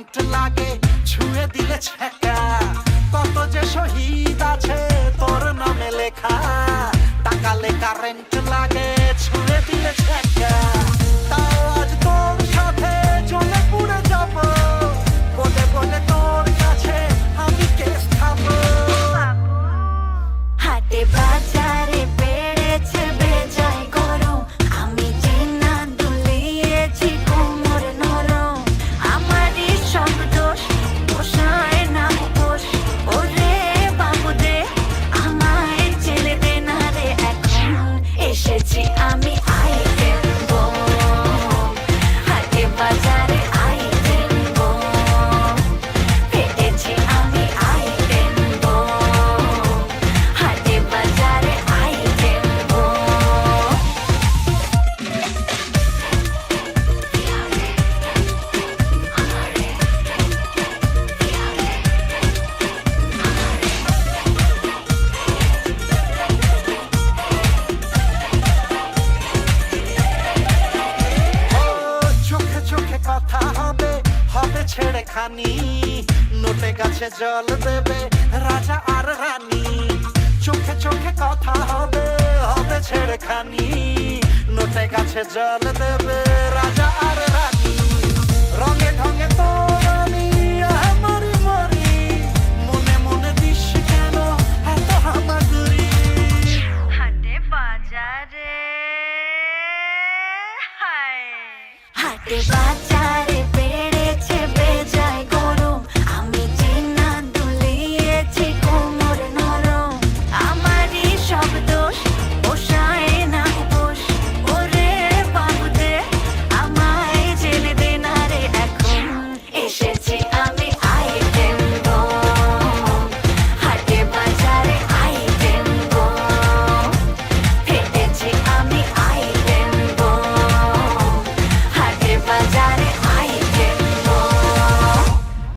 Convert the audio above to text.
Current লাগে ছুঁয়ে দিলে ছ্যাঁকা। কত যে শহীদ আছে তোর নামে লেখা, তাকালে কারেন্ট লাগে ছুঁয়ে দিলে ছ্যাঁকা। তাও আজ তোর সাথে জ্বলে পুড়ে যাব, বলে বলে তোর কাছে আমি কেস খাবো। হাটে বাজারে বেড়েছে বেজায় গরম, আমি যে না দুলিয়েছি কোমর নরম। আমারই সব দোষ, পোষায় না পোষ। ওরে বাবু দে, আমায় ছেড়ে দে না রে। এখন এসেছি আমি আইটেম বম, হাটে বাজারে আইটেম বম। ফেটেছি আমি আইটেম বম, হাটে বাজারে আইটেম বম। ও চোখে চোখে কথা হবে, হবে ছেড়ে খানি। নোটে গাছে জল দেবে রাজা আর রানী। চোখে চোখে কথা হবে, হবে ছেড়ে খানি। নোটে গাছে জল দেবে রাজা আর রানী। রঙে ঢঙে তোর আমি মরি মরি, মনে মনে দিস কেন এত হামাগুড়ি। হাটে বাজারে হায়, হাটে বাজারে